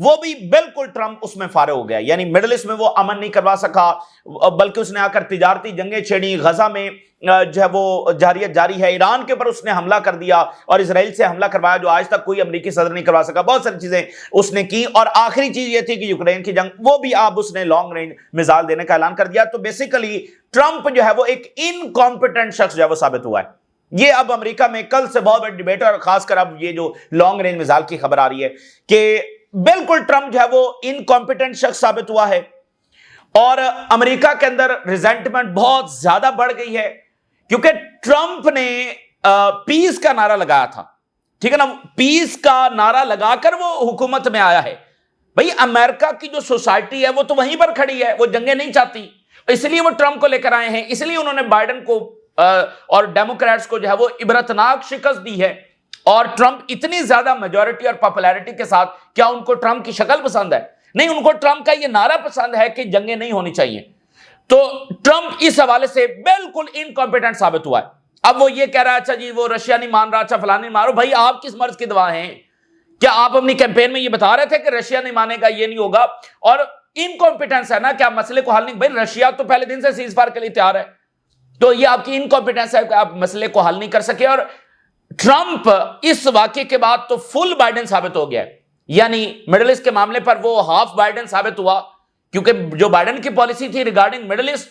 وہ بھی بالکل ٹرمپ اس میں فارغ ہو گیا. یعنی مڈل ایسٹ میں وہ امن نہیں کروا سکا، بلکہ اس نے آ کر تجارتی جنگیں چھیڑی. غزہ میں جو ہے وہ جاری ہے. ایران کے اوپر اس نے حملہ کر دیا اور اسرائیل سے حملہ کروایا جو آج تک کوئی امریکی صدر نہیں کروا سکا. بہت ساری چیزیں اس نے کی، اور آخری چیز یہ تھی کہ یوکرین کی جنگ، وہ بھی اب اس نے لانگ رینج میزائل دینے کا اعلان کر دیا. تو بیسیکلی ٹرمپ جو ہے وہ ایک انکمپیٹنٹ شخص جو ہے وہ ثابت ہوا ہے. یہ اب امریکہ میں کل سے بہت بڑی ڈیبیٹ ہے، اور خاص کر اب یہ جو لانگ رینج میزائل کی خبر آ رہی ہے کہ بالکل ٹرمپ جو ہے وہ انکمپیٹنٹ شخص ثابت ہوا ہے. اور امریکہ کے اندر ریزنٹمنٹ بہت زیادہ بڑھ گئی ہے، کیونکہ ٹرمپ نے پیس کا نعرہ لگایا تھا، ٹھیک ہے نا. پیس کا نعرہ لگا کر وہ حکومت میں آیا ہے. بھئی امریکہ کی جو سوسائٹی ہے وہ تو وہیں پر کھڑی ہے، وہ جنگیں نہیں چاہتی، اس لیے وہ ٹرمپ کو لے کر آئے ہیں. اس لیے انہوں نے بائیڈن کو اور ڈیموکریٹس کو جو ہے وہ عبرتناک شکست دی ہے. اور ٹرمپ اتنی زیادہ میجورٹی اور پاپولیرٹی کے ساتھ، کیا ان کو ٹرمپ کی شکل پسند ہے؟ نہیں، ان کو ٹرمپ کا یہ نعرہ پسند ہے کہ جنگیں نہیں ہونی چاہیے. تو ٹرمپ اس حوالے سے بالکل انکمپیٹنٹ ثابت ہوا ہے. اب وہ یہ کہہ رہا ہے اچھا جی وہ رشیا نہیں مان رہا، اچھا فلان نہیں مان رہا. بھائی آپ کس مرض کی دوا ہیں؟ کیا آپ اپنی کیمپین میں یہ بتا رہے تھے کہ رشیا نہیں مانے گا، یہ نہیں ہوگا؟ اور انکمپیٹنس ہے نا، کیا مسئلے کو حل نہیں. بھائی رشیا تو پہلے دن سے سیز فائر کے لیے تیار ہے، تو یہ آپ کی انکمپیٹنس ہے کہ آپ مسئلے کو حل نہیں کر سکے. اور ٹرمپ اس واقعے کے بعد تو فل بائیڈن ثابت ہو گیا ہے. یعنی مڈل ایسٹ کے معاملے پر وہ ہاف بائیڈن ثابت ہوا، کیونکہ جو بائیڈن کی پالیسی تھی ریگارڈنگ مڈل ایسٹ،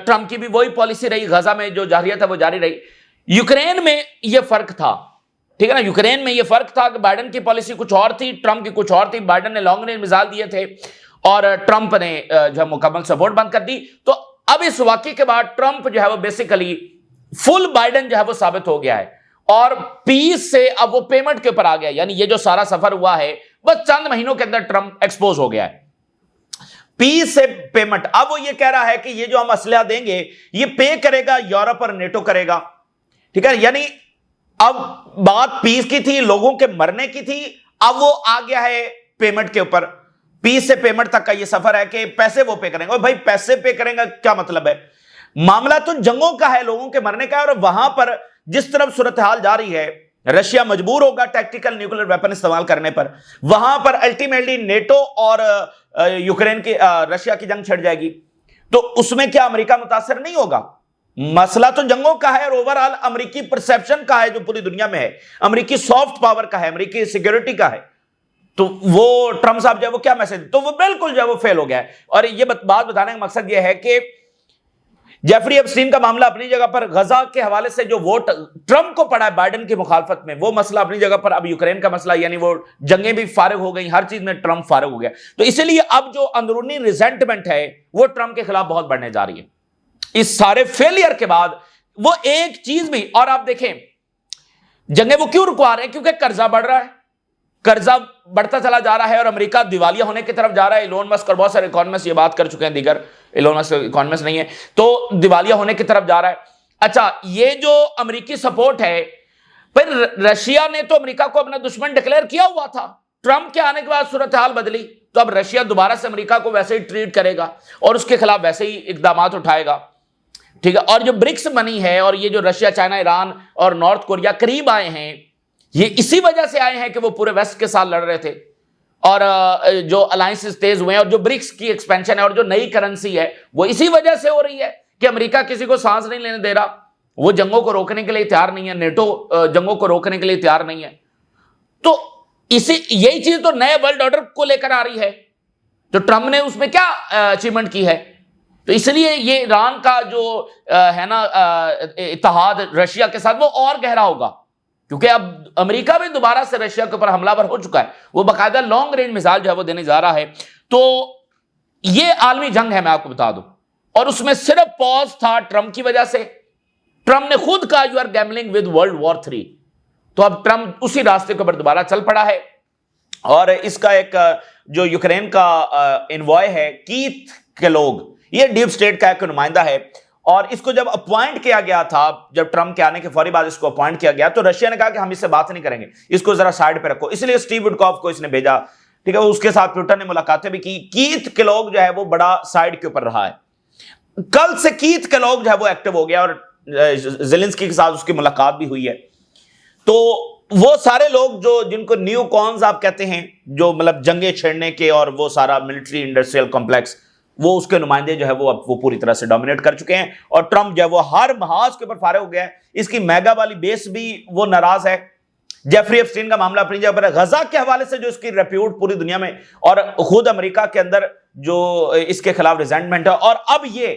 ٹرمپ کی بھی وہی پالیسی رہی. غزہ میں جو جارحیت تھا وہ جاری رہی. یوکرین میں یہ فرق تھا، ٹھیک ہے نا. یوکرین میں یہ فرق تھا کہ بائیڈن کی پالیسی کچھ اور تھی، ٹرمپ کی کچھ اور تھی. بائیڈن نے لانگ رینج میزائل دیے تھے اور ٹرمپ نے جو ہے مکمل سپورٹ بند کر دی. تو اب اس واقعے کے بعد ٹرمپ جو ہے وہ بیسیکلی فل بائیڈن جو ہے وہ ثابت ہو گیا ہے. اور پیس سے اب وہ پیمنٹ کے اوپر آ گیا. یعنی یہ جو سارا سفر ہوا ہے بس چند مہینوں کے اندر ٹرمپ ایکسپوز ہو گیا ہے. پیس سے پیمنٹ. اب وہ یہ کہہ رہا ہے کہ یہ جو ہم اسلحہ دیں گے یہ پے کرے گا یورپ اور نیٹو کرے گا، ٹھیک ہے. یعنی اب بات پیس کی تھی، لوگوں کے مرنے کی تھی، اب وہ آ گیا ہے پیمنٹ کے اوپر. پیس سے پیمنٹ تک کا یہ سفر ہے کہ پیسے وہ پے کریں گے. اور بھائی پیسے پے کریں گا کیا مطلب ہے؟ معاملہ تو جنگوں کا ہے، لوگوں کے مرنے کا ہے. اور وہاں پر جس طرف صورتحال جاری ہے، رشیا مجبور ہوگا ٹیکٹیکل نیوکلیر ویپن استعمال کرنے پر. وہاں پر الٹیمیٹلی نیٹو اور یوکرین کی رشیا کی جنگ چھڑ جائے گی. تو اس میں کیا امریکہ متاثر نہیں ہوگا؟ مسئلہ تو جنگوں کا ہے، اور اوورآل امریکی پرسیپشن کا ہے جو پوری دنیا میں ہے، امریکی سافٹ پاور کا ہے، امریکی سیکیورٹی کا ہے. تو وہ ٹرمپ صاحب جو ہے وہ کیا میسج، تو وہ بالکل جو ہے وہ فیل ہو گیا ہے. اور یہ بات بتانے کا مقصد یہ ہے کہ جیفری ایپسٹین کا معاملہ اپنی جگہ پر، غزہ کے حوالے سے جو ووٹ ٹرمپ کو پڑا ہے بائیڈن کی مخالفت میں، وہ مسئلہ اپنی جگہ پر. اب یوکرین کا مسئلہ، یعنی وہ جنگیں بھی فارغ ہو گئی، ہر چیز میں ٹرمپ فارغ ہو گیا. تو اسی لیے اب جو اندرونی ریزنٹمنٹ ہے وہ ٹرمپ کے خلاف بہت بڑھنے جا رہی ہے اس سارے فیلئر کے بعد. وہ ایک چیز بھی، اور آپ دیکھیں جنگیں وہ کیوں رکوا رہے ہیں؟ کیونکہ قرضہ بڑھ رہا ہے، قرضہ بڑھتا چلا جا رہا ہے اور امریکہ دیوالیہ ہونے کی طرف جا رہا ہے. ایلون مسک اور بہت سارے اکانومسٹ یہ بات کر چکے ہیں، دیگر ایلون مسک اکانومسٹ نہیں ہے، تو دیوالیہ ہونے کی طرف جا رہا ہے. اچھا یہ جو امریکی سپورٹ ہے، پھر رشیا نے تو امریکہ کو اپنا دشمن ڈکلیئر کیا ہوا تھا. ٹرمپ کے آنے کے بعد صورتحال بدلی، تو اب رشیا دوبارہ سے امریکہ کو ویسے ہی ٹریٹ کرے گا اور اس کے خلاف ویسے ہی اقدامات اٹھائے گا، ٹھیک ہے. اور جو برکس منی ہے، اور یہ جو رشیا، چائنا، ایران اور نارتھ کوریا قریب آئے ہیں، یہ اسی وجہ سے آئے ہیں کہ وہ پورے ویسٹ کے ساتھ لڑ رہے تھے، اور جو الائنسز تیز ہوئے ہیں، اور جو برکس کی ایکسپینشن ہے اور جو نئی کرنسی ہے وہ اسی وجہ سے ہو رہی ہے کہ امریکہ کسی کو سانس نہیں لینے دے رہا. وہ جنگوں کو روکنے کے لیے تیار نہیں ہے، نیٹو جنگوں کو روکنے کے لیے تیار نہیں ہے. تو یہی چیز تو نئے ورلڈ آرڈر کو لے کر آ رہی ہے. تو ٹرمپ نے اس میں کیا اچیومنٹ کی ہے؟ تو اس لیے یہ ایران کا جو ہے نا اتحاد رشیا کے ساتھ وہ اور گہرا ہوگا، کیونکہ اب امریکہ بھی دوبارہ سے رشیا کے اوپر حملہ ور ہو چکا ہے. وہ باقاعدہ لانگ رینج میزائل جو ہے وہ دینے جا رہا ہے. تو یہ عالمی جنگ ہے، میں آپ کو بتا دوں. اور اس میں صرف پاز تھا ٹرمپ کی وجہ سے. ٹرمپ نے خود کہا you are gambling with world war 3. تو اب ٹرمپ اسی راستے کے اوپر دوبارہ چل پڑا ہے. اور اس کا ایک جو یوکرین کا انوائے ہے کیتھ کیلوگ، یہ ڈیپ سٹیٹ کا ایک نمائندہ ہے. اور اس کو جب اپوائنٹ کیا گیا تھا، جب ٹرمپ کے آنے کے فوری بعد اس کو اپوائنٹ کیا گیا، تو رشیا نے کہا کہ ہم اس سے بات نہیں کریں گے، اس کو ذرا سائڈ پہ رکھو. اس لیے اسٹیو وڈکاف کو اس نے بھیجا، ٹھیک ہے. اس کے ساتھ ٹویٹر نے ملاقاتیں بھی کی. کیتھ کیلوگ جو ہے وہ بڑا سائڈ کے اوپر رہا ہے. کل سے کیتھ کیلوگ جو ہے وہ ایکٹیو ہو گیا اور زیلنسکی کے ساتھ اس کی ملاقات بھی ہوئی ہے. تو وہ سارے لوگ جو جن کو نیو کونز آپ کہتے ہیں، جو مطلب جنگیں چھیڑنے کے اور وہ سارا ملٹری انڈسٹریل کمپلیکس، وہ اس کے نمائندے جو ہے وہ اب وہ پوری طرح سے ڈومینیٹ کر چکے ہیں، اور ٹرمپ جو ہے وہ ہر محاذ کے اوپر فارغ ہو گیا ہے. اس کی میگا والی بیس بھی وہ ناراض ہے. جیفری ایپسٹین کا معاملہ اپنی جگہ پر ہے، غزہ کے حوالے سے جو اس کی ریپیوٹ پوری دنیا میں اور خود امریکہ کے اندر جو اس کے خلاف ریزنٹمنٹ ہے، اور اب یہ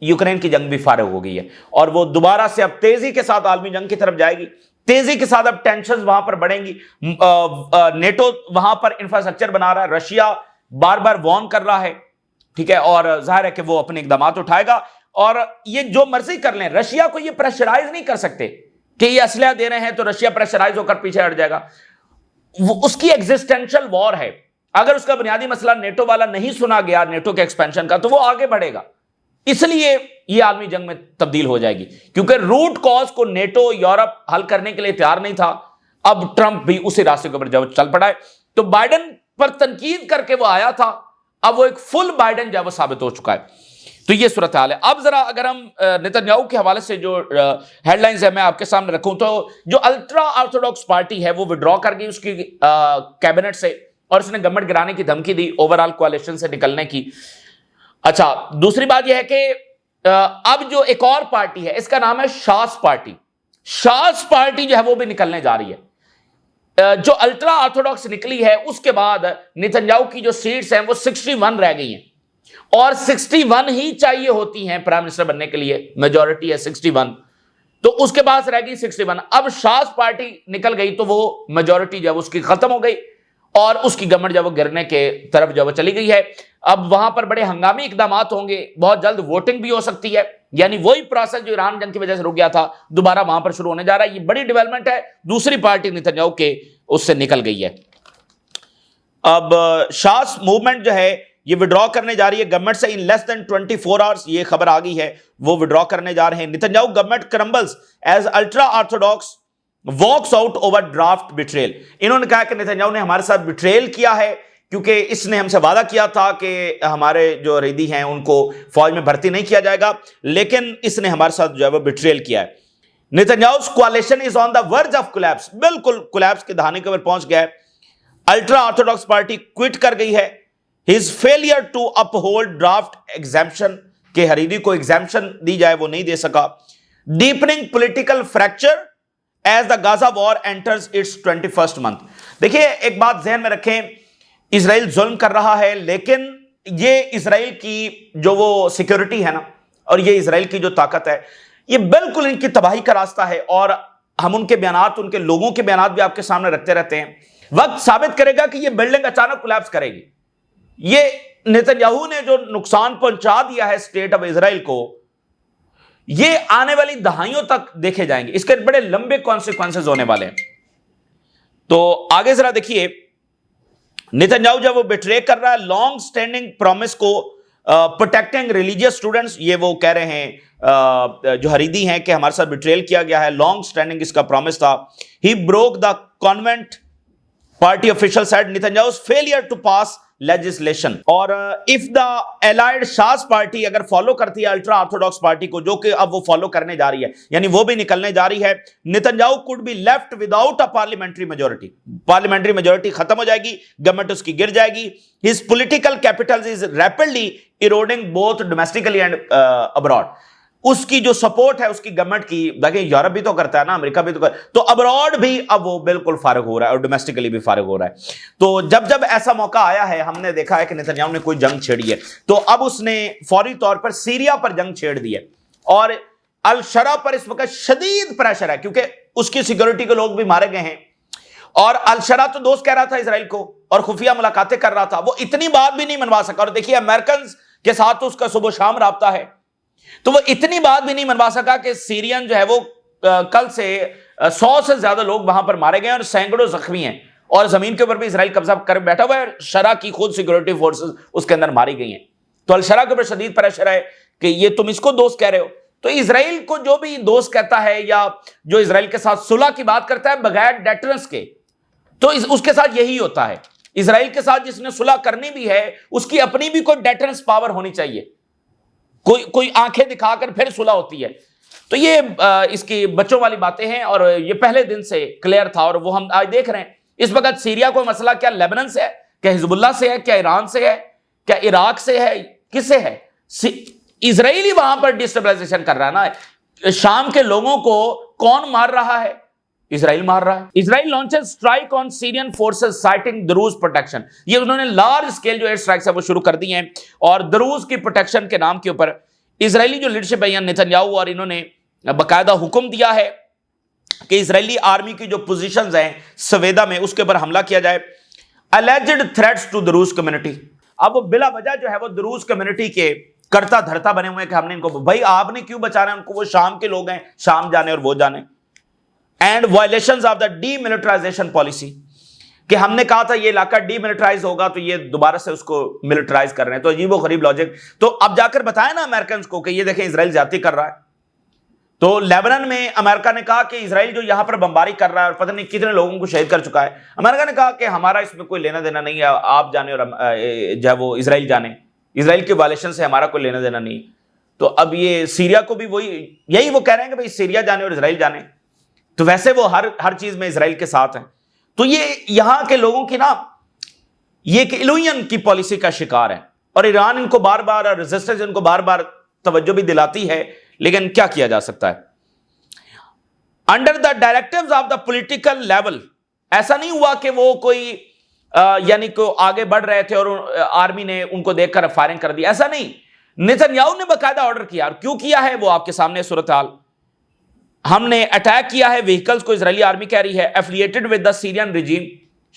یوکرین کی جنگ بھی فارغ ہو گئی ہے اور وہ دوبارہ سے اب تیزی کے ساتھ عالمی جنگ کی طرف جائے گی. تیزی کے ساتھ اب ٹینشنز وہاں پر بڑھیں گی. نیٹو وہاں پر انفراسٹرکچر بنا رہا ہے، رشیا بار بار وارن کر رہا ہے، ٹھیک ہے، اور ظاہر ہے کہ وہ اپنے اقدامات اٹھائے گا، اور یہ جو مرضی کر لیں، رشیا کو یہ پریشرائز نہیں کر سکتے کہ یہ اسلحہ دے رہے ہیں تو رشیا پریشرائز ہو کر پیچھے ہٹ جائے گا. اس کی ایگزسٹینشل وار ہے. اگر اس کا بنیادی مسئلہ نیٹو والا نہیں سنا گیا، نیٹو کے ایکسپینشن کا، تو وہ آگے بڑھے گا. اس لیے یہ عالمی جنگ میں تبدیل ہو جائے گی، کیونکہ روٹ کاز کو نیٹو یورپ حل کرنے کے لیے تیار نہیں تھا. اب ٹرمپ بھی اسی راستے کے اوپر جب چل پڑا ہے، تو بائیڈن پر تنقید کر کے وہ آیا تھا، اب وہ ایک فل بائیڈن جو ہے وہ ثابت ہو چکا ہے. تو یہ صورتحال ہے. اب ذرا اگر ہم نتنیاہو کے حوالے سے جو ہیڈ لائنز ہیں میں آپ کے سامنے رکھوں، تو جو الٹرا آرتھوڈاکس پارٹی ہے وہ وڈرا کر گئی اس کی کیبنٹ سے، اور اس نے گورنمنٹ گرانے کی دھمکی دی، اوور آل کوalition سے نکلنے کی. اچھا، دوسری بات یہ ہے کہ اب جو ایک اور پارٹی ہے، اس کا نام ہے شاس پارٹی. شاس پارٹی جو ہے وہ بھی نکلنے جا رہی ہے. جو الٹرا آرتھوڈاکس نکلی ہے اس کے بعد نتنیاہو کی جو سیٹس ہیں وہ 61 رہ گئی ہیں، اور 61 ہی چاہیے ہوتی ہیں پرائم منسٹر بننے کے لیے، میجورٹی ہے 61، تو اس کے بعد رہ گئی 61. اب شاس پارٹی نکل گئی تو وہ میجورٹی جو ہے اس کی ختم ہو گئی، اور اس کی گورنمنٹ جو وہ گرنے کے طرف جو وہ چلی گئی ہے. اب وہاں پر بڑے ہنگامی اقدامات ہوں گے، بہت جلد ووٹنگ بھی ہو سکتی ہے، یعنی وہی پروسیس جو ایران جنگ کی وجہ سے رک گیا تھا دوبارہ وہاں پر شروع ہونے جا رہا ہے. یہ بڑی ڈیولپمنٹ ہے. دوسری پارٹی نتنیاہو کے اس سے نکل گئی ہے. اب شاس موومنٹ جو ہے یہ وڈرا کرنے جا رہی ہے گورنمنٹ سے ان لیس دین 24 آورس. یہ خبر آ گئی ہے وہ وڈرا کرنے جا رہے ہیں. Netanyahu government crumbles as ultra orthodox walks out over draft betrayal. انہوں نے کہا کہ نتنیاہو نے ہمارے ساتھ بٹریل کیا ہے، کیونکہ اس نے ہم سے وعدہ کیا تھا کہ ہمارے جو ریدی ہیں ان کو فوج میں بھرتی نہیں کیا جائے گا، لیکن اس نے ہمارے ساتھ جو ہے وہ بٹریل کیا ہے. نتنیاہو's coalition is on the verge of collapse. بالکل کولیپس کے دہانے کے اوپر پہنچ گیا ہے. الٹرا آرتھوڈاکس پارٹی کوئٹ کر گئی ہے. His failure to uphold draft exemption کہ حریری کو ایگزیمپشن دی جائے وہ نہیں دے سکا. Deepening political fracture as the Gaza war enters its 21st month. دیکھیے ایک بات ذہن میں رکھیں، اسرائیل ظلم کر رہا ہے، لیکن یہ اسرائیل کی جو وہ سیکیورٹی ہے نا، اور یہ اسرائیل کی جو طاقت ہے، یہ بالکل ان کی تباہی کا راستہ ہے. اور ہم ان کے بیانات، ان کے لوگوں کے بیانات بھی آپ کے سامنے رکھتے رہتے ہیں. وقت ثابت کرے گا کہ یہ بلڈنگ اچانک کولیپس کرے گی. یہ نتنیاہو نے جو نقصان پہنچا دیا ہے اسٹیٹ آف اسرائیل کو، یہ آنے والی دہائیوں تک دیکھے جائیں گے. اس کے بڑے لمبے کانسیکوینسز ہونے والے ہیں. تو آگے ذرا دیکھیے، نتنیاہو جب وہ بٹرے کر رہا ہے لانگ سٹینڈنگ پرومس کو، پروٹیکٹنگ ریلیجیس اسٹوڈنٹس، یہ وہ کہہ رہے ہیں جو حریدی ہیں کہ ہمارے ساتھ بٹریل کیا گیا ہے. لانگ سٹینڈنگ اس کا پرومس تھا. He broke the covenant party official said Netanyahu's failure to pass legislation. اور if the allied Shas party اگر فالو کرتی ہے الٹرا آرتھوڈاکس پارٹی کو، جو کہ اب وہ فالو کرنے جا رہی ہے، یعنی وہ بھی نکلنے جا رہی ہے، Netanyahu could be left without a parliamentary majority. Parliamentary majority ختم ہو جائے گی، گورنمنٹ اس کی گر جائے گی. His political capital is rapidly eroding both domestically and abroad. اس کی جو سپورٹ ہے اس کی گورنمنٹ کی، دیکھیں یورپ بھی تو کرتا ہے نا، امریکہ بھی تو کرتا ہے، تو ابراڈ بھی اب وہ بالکل فارغ ہو رہا ہے اور ڈومیسٹکلی بھی فارغ ہو رہا ہے. تو جب ایسا موقع آیا ہے، ہم نے دیکھا ہے کہ نتنیاہو نے کوئی جنگ چھیڑی ہے، تو اب اس نے فوری طور پر سیریا پر جنگ چھیڑ دی ہے. اور الشرا پر اس وقت شدید پریشر ہے، کیونکہ اس کی سیکورٹی کے لوگ بھی مارے گئے ہیں. اور الشرا تو دوست کہہ رہا تھا اسرائیل کو اور خفیہ ملاقاتیں کر رہا تھا، وہ اتنی بات بھی نہیں منوا سکا. اور دیکھیے امریکنز کے ساتھ تو اس کا صبح و شام رابطہ ہے، تو وہ اتنی بات بھی نہیں منوا سکا کہ سیرین جو ہے وہ کل سے 100 سے زیادہ لوگ وہاں پر مارے گئے اور سینکڑوں زخمی ہیں، اور زمین کے اوپر بھی اسرائیل قبضہ کر بیٹھا ہوا ہے. شرع کی خود سیکورٹی فورسز اس کے اندر ماری گئی ہیں. تو الشرع کے اوپر شدید پریشر ہے کہ یہ تم اس کو دوست کہہ رہے ہو. تو اسرائیل کو جو بھی دوست کہتا ہے یا جو اسرائیل کے ساتھ صلح کی بات کرتا ہے بغیر ڈیٹرنس کے، تو اس کے ساتھ یہی ہوتا ہے. اسرائیل کے ساتھ جس نے صلح کرنی بھی ہے اس کی اپنی بھی کوئی ڈیٹرنس پاور ہونی چاہیے، کوئی آنکھیں دکھا کر پھر صلح ہوتی ہے. تو تو یہ اس کی بچوں والی باتیں ہیں، اور یہ پہلے دن سے کلیئر تھا، اور وہ ہم آج دیکھ رہے ہیں۔ اس وقت سیریا کو مسئلہ کیا لیبنان سے ہے، کیا حزب اللہ سے ہے، کیا ایران سے ہے، کیا عراق سے ہے، کس سے ہے؟ اسرائیل ہی وہاں پر ڈسٹیبلائزیشن کر رہا ہے نا۔ شام کے لوگوں کو کون مار رہا ہے؟ اسرائیل مار رہا ہے۔ اسرائیل لانچز اسٹرائک آن سیرین فورسز سائٹنگ دروز پروٹیکشن، یہ انہوں نے لارج اسکیل جو ایئر اسٹرائکس ہے وہ شروع کر دی ہیں، اور دروز کی پروٹیکشن کے نام کے اوپر اسرائیلی جو لیڈرشپ ہے نیتنیاہو، اور انہوں نے باقاعدہ حکم دیا ہے کہ اسرائیلی آرمی کی جو پوزیشنز ہیں سویدا میں اس کے اوپر حملہ کیا جائے۔ alleged threats to دروز کمیونٹی، اب وہ بلا وجہ جو ہے وہ دروز کمیونٹی کے کرتا دھرتا بنے ہوئے ہیں کہ ہم نے ان کو، بھائی آپ نے کیوں بچانا ہے ان کو، وہ شام کے لوگ ہیں، شام جانے اور وہ جانے۔ And violations of the D militarisation policy, کہ ہم نے کہا تھا یہ علاقہ ڈی ملٹرائز ہوگا تو یہ دوبارہ سے اس کو ملٹرائز کر رہے ہیں، تو عجیب و غریب لاجک۔ تو اب جا کر بتائیں نا امریکنز کو کہ یہ دیکھیں اسرائیل زیادتی کر رہا ہے۔ تو لیبنان میں امریکہ نے کہا کہ اسرائیل جو یہاں پر بمباری کر رہا ہے اور پتہ نہیں کتنے لوگوں کو شہید کر چکا ہے، امریکہ نے کہا کہ ہمارا اس میں کوئی لینا دینا نہیں ہے، آپ جانے اور جو ہے وہ اسرائیل جانے، اسرائیل کے وائلیشن سے ہمارا کوئی لینا دینا نہیں۔ تو اب یہ سیریا کو بھی یہی وہ کہہ رہے ہیں کہ بھائی سیریا جانے اور اسرائیل جانے، تو ویسے وہ ہر چیز میں اسرائیل کے ساتھ ہیں۔ تو یہ یہاں کے لوگوں کی نا یہ ایک ایلوین کی پالیسی کا شکار ہے، اور ایران ان کو بار بار، اور ریزسٹنس ان کو بار بار توجہ بھی دلاتی ہے، لیکن کیا کیا جا سکتا ہے؟ Under the directives of the political level, ایسا نہیں ہوا کہ وہ کوئی یعنی کہ آگے بڑھ رہے تھے اور آرمی نے ان کو دیکھ کر فائرنگ کر دی، ایسا نہیں۔ نیتنیاہو نے باقاعدہ آرڈر کیا، اور کیوں کیا ہے وہ آپ کے سامنے صورتحال۔ ہم نے اٹیک کیا ہے وہیکلز کو، اسرائیلی آرمی کہہ رہی ہے، affiliated with the Syrian regime,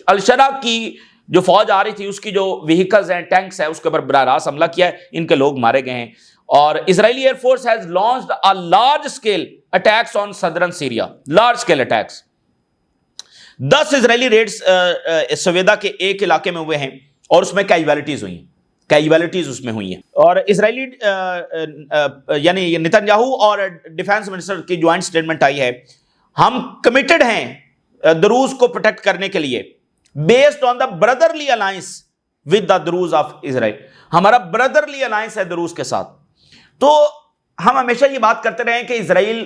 al Sharaa کی جو فوج آ رہی تھی اس کی جو وہیکلز ہیں، ٹینکس ہیں، اس کے اوپر براہ راست حملہ کیا ہے، ان کے لوگ مارے گئے ہیں۔ اور Israeli air force has launched a large scale attacks on southern Syria, large scale attacks. 10 Israeli raids Sweida کے ایک علاقے میں ہوئے ہیں، اور اس میں کیجویلٹیز ہوئی ہیں، کیجویلٹیز اس میں ہوئی ہیں۔ اور اسرائیلی یعنی نیتنیاہو اور ڈیفینس منسٹر کی جوائنٹ سٹیٹمنٹ آئی ہے، ہم کمیٹڈ ہیں دروز کو پروٹیکٹ کرنے کے لیے، based on the brotherly alliance with the Druze of Israel, ہمارا بردرلی الائنس ہے دروز کے ساتھ۔ تو ہم ہمیشہ یہ بات کرتے رہے کہ اسرائیل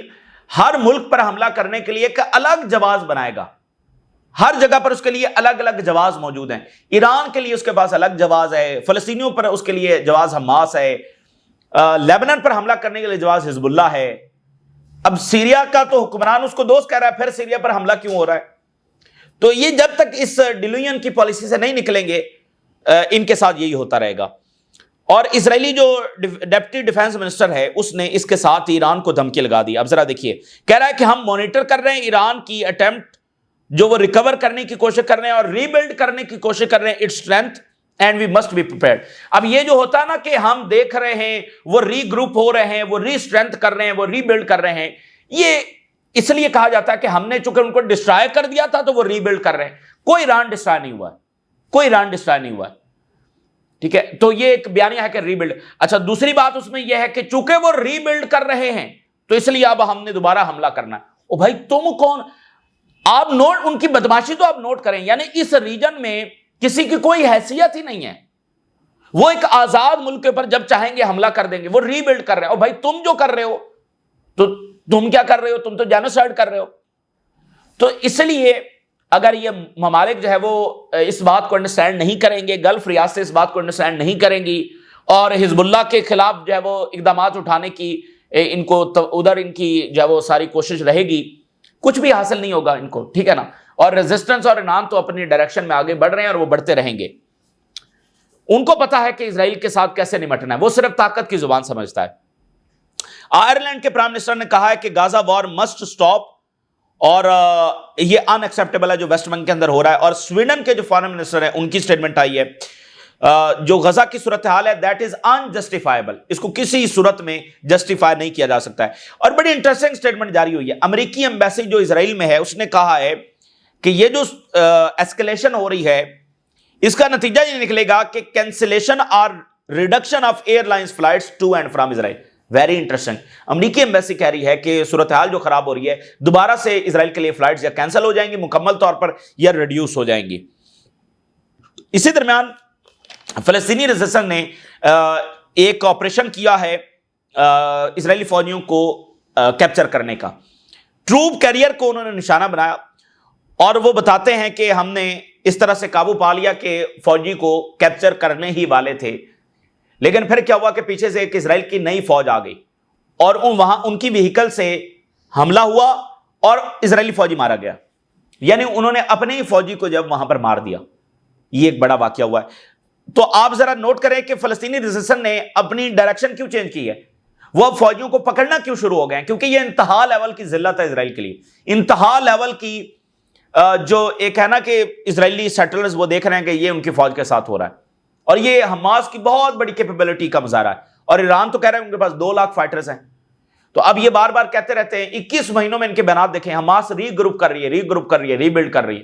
ہر ملک پر حملہ کرنے کے لیے ایک الگ جواز بنائے گا، ہر جگہ پر اس کے لیے الگ الگ جواز موجود ہیں۔ ایران کے لیے اس کے پاس الگ جواز ہے، فلسطینیوں پر اس کے لیے جواز حماس ہے، لیبنان پر حملہ کرنے کے لیے جواز حزب اللہ ہے۔ اب سیریا کا تو حکمران اس کو دوست کہہ رہا ہے، پھر سیریا پر حملہ کیوں ہو رہا ہے؟ تو یہ جب تک اس ڈیلوین کی پالیسی سے نہیں نکلیں گے ان کے ساتھ یہی ہوتا رہے گا۔ اور اسرائیلی جو ڈپٹی ڈیفینس منسٹر ہے اس نے اس کے ساتھ ایران کو دھمکی لگا دی۔ اب ذرا دیکھیے، کہہ رہا ہے کہ ہم مانیٹر کر رہے ہیں ایران کی اٹیمپٹ جو وہ ریکور کرنے کی کوشش کر رہے ہیں اور ری بلڈ کرنے کی کوشش کر رہے ہیں it's strength and we must be prepared. اب یہ جو ہوتا ہے نا کہ ہم دیکھ رہے ہیں وہ ری گروپ ہو رہے ہیں، وہ ری اسٹرینتھ کر رہے ہیں، وہ ری بلڈ کر رہے ہیں، یہ اس لیے کہا جاتا ہے کہ ہم نے چونکہ ان کو ڈسٹرائے کر دیا تھا تو وہ ری بلڈ کر رہے ہیں۔ کوئی ایران ڈسٹرائے نہیں ہوا ہے، کوئی ایران ڈسٹرائے نہیں ہوا ہے، ٹھیک ہے؟ تو یہ ایک بیانیہ ہے کہ ری بلڈ۔ اچھا، دوسری بات اس میں یہ ہے کہ چونکہ وہ ری بلڈ کر رہے ہیں تو اس لیے اب ہم نے دوبارہ حملہ کرنا ہے۔ او بھائی تم کون؟ آپ نوٹ، ان کی بدماشی تو آپ نوٹ کریں، یعنی اس ریجن میں کسی کی کوئی حیثیت ہی نہیں ہے، وہ ایک آزاد ملک کے اوپر جب چاہیں گے حملہ کر دیں گے، وہ ری بلڈ کر رہے ہیں۔ اور بھائی تم جو کر رہے ہو تو تم کیا کر رہے ہو؟ تم تو جینوسائیڈ کر رہے ہو۔ تو اس لیے اگر یہ ممالک جو ہے وہ اس بات کو انڈرسٹینڈ نہیں کریں گے، گلف ریاستیں اس بات کو انڈرسٹینڈ نہیں کریں گی، اور حزب اللہ کے خلاف جو ہے وہ اقدامات اٹھانے کی ان کو ادھر ان کی جو ہے وہ ساری کوشش رہے گی، کچھ بھی حاصل نہیں ہوگا ان کو، ٹھیک ہے نا؟ اور ریزسٹنس اور ایران تو اپنی ڈائریکشن میں آگے بڑھ رہے ہیں اور وہ بڑھتے رہیں گے۔ ان کو پتا ہے کہ اسرائیل کے ساتھ کیسے نمٹنا ہے، وہ صرف طاقت کی زبان سمجھتا ہے۔ آئرلینڈ کے پرائم منسٹر نے کہا ہے کہ غازہ وار مسٹ سٹاپ، اور یہ ان ایکسیپٹیبل ہے جو ویسٹ بینک کے اندر ہو رہا ہے۔ اور سویڈن کے جو فارن منسٹر ہیں ان کی سٹیٹمنٹ آئی ہے، جو غزہ کی صورتحال ہے دیٹ از انجسٹیفائبل، اس کو کسی صورت میں جسٹیفائی نہیں کیا جا سکتا ہے۔ اور بڑی انٹرسٹنگ سٹیٹمنٹ جاری ہوئی ہے، امریکی ایمبیسی جو اسرائیل میں ہے اس نے کہا ہے کہ یہ جو ایسکیلیشن ہو رہی ہے اس کا نتیجہ یہ نکلے گا کہ کینسلیشن اور reduction of airlines flights to and from Israel. Very interesting, امریکی ایمبیسی کہہ رہی ہے کہ صورتحال جو خراب ہو رہی ہے دوبارہ سے اسرائیل کے لیے فلائٹس یا کینسل ہو جائیں گی مکمل طور پر، یا ریڈیوس ہو جائیں گی۔ اسی درمیان فلسطینی ریزسٹنس نے ایک آپریشن کیا ہے اسرائیلی فوجیوں کو کیپچر کرنے کا. ٹروپ کیریئر کو انہوں نے نشانہ بنایا اور وہ بتاتے ہیں کہ ہم نے اس طرح سے قابو پا لیا کہ فوجی کو کیپچر کرنے ہی والے تھے. لیکن پھر کیا ہوا کہ پیچھے سے ایک اسرائیل کی نئی فوج آ گئی اور وہاں ان کی وہیکل سے حملہ ہوا اور اسرائیلی فوجی مارا گیا. یعنی انہوں نے اپنے ہی فوجی کو جب وہاں پر مار دیا. یہ ایک بڑا واقعہ ہوا ہے. تو آپ ذرا نوٹ کریں کہ فلسطینی ریزسٹنس نے اپنی ڈائریکشن کیوں چینج کی ہے. وہ اب فوجیوں کو پکڑنا کیوں شروع ہو گئے ہیں؟ کیونکہ یہ انتہا لیول کی ذلت ہے اسرائیل کے لیے. انتہا لیول کی جو ایک ہے نا کہ اسرائیلی سیٹلرز وہ دیکھ رہے ہیں کہ یہ ان کی فوج کے ساتھ ہو رہا ہے اور یہ حماس کی بہت بڑی کیپیبلٹی کا مظاہرہ ہے. اور ایران تو کہہ رہا ہے ان کے پاس 2 لاکھ فائٹرز ہیں. تو اب یہ بار بار کہتے رہتے ہیں. 21 مہینوں میں ان کے بیانات دیکھیں, حماس ری گروپ کر رہی ہے, ری بلڈ کر رہی ہے.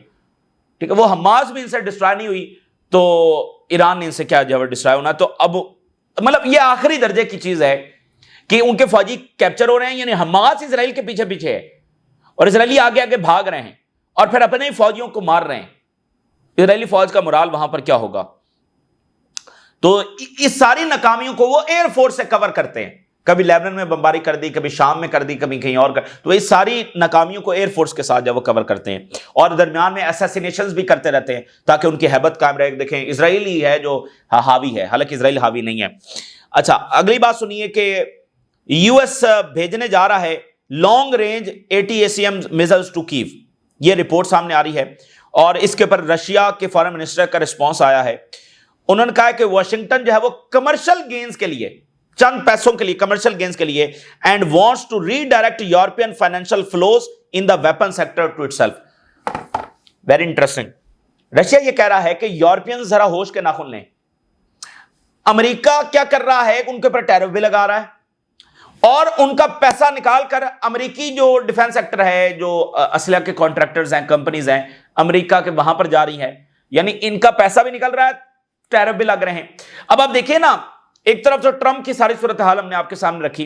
ٹھیک ہے, وہ حماس بھی ان سے ڈسٹرائے نہیں ہوئی تو ایران نے ان سے کیا جو ڈسٹرائے ہونا. تو اب مطلب یہ آخری درجے کی چیز ہے کہ ان کے فوجی کیپچر ہو رہے ہیں. یعنی حماس اسرائیل کے پیچھے پیچھے ہے اور اسرائیلی آگے آگے بھاگ رہے ہیں اور پھر اپنے ہی فوجیوں کو مار رہے ہیں. اسرائیلی فوج کا morale وہاں پر کیا ہوگا. تو اس ساری ناکامیوں کو وہ ایئر فورس سے کور کرتے ہیں. کبھی لیبنان میں بمباری کر دی, کبھی شام میں کر دی, کبھی کہیں اور تو اس ساری ناکامیوں کو ایئر فورس کے ساتھ جب وہ کور کرتے ہیں اور درمیان میں ایساسینیشنز بھی کرتے رہتے ہیں تاکہ ان کی ہیبت قائم رہے. دیکھیں اسرائیلی ہے جو حاوی ہے, حالانکہ اسرائیل حاوی نہیں ہے. اچھا, اگلی بات سنیے کہ یو ایس بھیجنے جا رہا ہے long range ATACMS missiles to Kyiv. یہ رپورٹ سامنے آ رہی ہے اور اس کے اوپر رشیا کے فارن منسٹر کا رسپانس آیا ہے. انہوں نے کہا کہ واشنگٹن جو ہے وہ کمرشل گینز کے لیے, چند پیسوں کے لیے, کمرشل گینز کے لیے and wants to redirect European financial flows in the weapon sector to itself. Very interesting. Russia یہ کہہ رہا ہے کہ یورپین ذرا ہوش کے ناخن لیں. امریکہ کیا کر رہا ہے کہ ان کے اوپر ٹیرف بھی لگا رہا ہے اور ان کا پیسہ نکال کر امریکی جو ڈیفنس سیکٹر ہے, جو اسلحہ کے کانٹریکٹرز ہیں, کمپنیز ہیں امریکہ کے, وہاں پر جا رہی ہیں. یعنی ان کا پیسہ بھی نکل رہا ہے, ٹیرف بھی لگ رہے ہیں. اب آپ دیکھیں نا, ایک طرف جو ٹرمپ کی ساری صورتحال ہم نے آپ کے سامنے رکھی.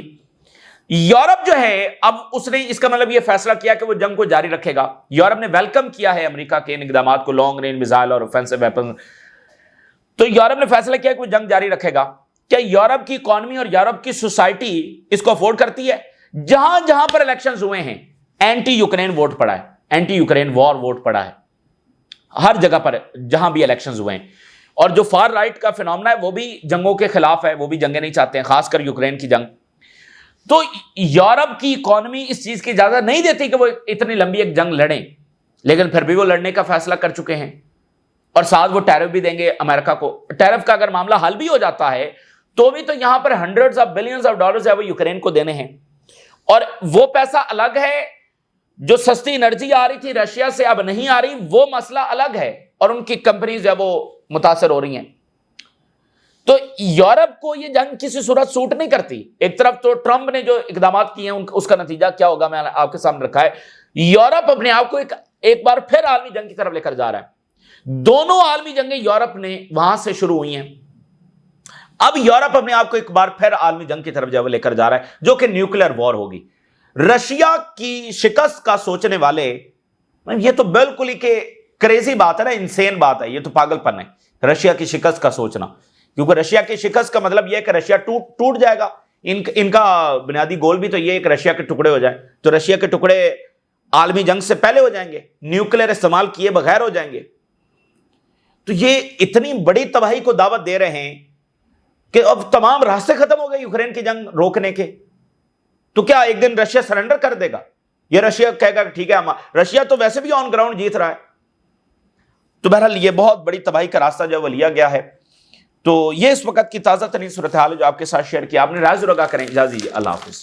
یورپ جو ہے اب اس نے اس کا مطلب یہ فیصلہ کیا کہ وہ جنگ کو جاری رکھے گا. یورپ نے ویلکم کیا ہے امریکہ کے ان اقدامات کو, لانگ رینج میزائل اور اوفینسو ویپن. تو یورپ نے فیصلہ کیا کہ وہ جنگ جاری رکھے گا. کیا یورپ کی اکانومی اور یورپ کی سوسائٹی اس کو افورڈ کرتی ہے؟ جہاں جہاں پر الیکشنز ہوئے ہیں اینٹی یوکرین ووٹ پڑا ہے, اینٹی یوکرین وار ووٹ پڑا ہے ہر جگہ پر جہاں بھی الیکشنز ہوئے ہیں. اور جو فار رائٹ کا فینومنا ہے وہ بھی جنگوں کے خلاف ہے, وہ بھی جنگیں نہیں چاہتے ہیں, خاص کر یوکرین کی جنگ. تو یورپ کی اکانومی اس چیز کی اجازت نہیں دیتی کہ وہ اتنی لمبی ایک جنگ لڑیں, لیکن پھر بھی وہ لڑنے کا فیصلہ کر چکے ہیں اور ساتھ وہ ٹیرف بھی دیں گے امریکہ کو. ٹیرف کا اگر معاملہ حل بھی ہو جاتا ہے تو بھی تو یہاں پر hundreds of billions of dollars ہے وہ یوکرین کو دینے ہیں. اور وہ پیسہ الگ ہے, جو سستی انرجی آ رہی تھی رشیا سے اب نہیں آ رہی, وہ مسئلہ الگ ہے اور ان کی کمپنیز جو ہے وہ متاثر ہو رہی ہیں. تو یورپ کو یہ جنگ کسی صورت سوٹ نہیں کرتی. ایک طرف تو ٹرمپ نے جو اقدامات کیے ہیں اس کا نتیجہ کیا ہوگا میں آپ کے سامنے رکھا ہے. یورپ اپنے آپ کو ایک بار پھر عالمی جنگ کی طرف لے کر جا رہا ہے. دونوں عالمی جنگیں یورپ نے وہاں سے شروع ہوئی ہیں. اب یورپ اپنے آپ کو ایک بار پھر عالمی جنگ کی طرف جو لے کر جا رہا ہے, جو کہ نیوکلیر وار ہوگی. رشیا کی شکست کا سوچنے والے, یہ تو بالکل ہی کہ کریزی بات ہے نا, انسین بات ہے, یہ تو پاگل پن ہے رشیا کی شکست کا سوچنا. کیونکہ رشیا کی شکست کا مطلب یہ ہے کہ رشیا ٹوٹ جائے گا. ان کا بنیادی گول بھی تو یہ ہے کہ رشیا کے ٹکڑے ہو جائیں. تو رشیا کے ٹکڑے عالمی جنگ سے پہلے ہو جائیں گے, نیوکلیر استعمال کیے بغیر ہو جائیں گے. تو یہ اتنی بڑی تباہی کو دعوت دے رہے ہیں کہ اب تمام راستے ختم ہو گئے یوکرین کی جنگ روکنے کے. تو کیا ایک دن رشیا سرنڈر کر دے گا؟ یہ رشیا کہے گا کہ ٹھیک ہے, رشیا تو ویسے بھی آن گراؤنڈ جیت رہا ہے. تو بہرحال یہ بہت بڑی تباہی کا راستہ جو وہ لیا گیا ہے. تو یہ اس وقت کی تازہ ترین صورتحال جو آپ کے ساتھ شیئر کیا. آپ نے رائے ضرور آگاہ کریں. اجازت دیجیے, اللہ حافظ.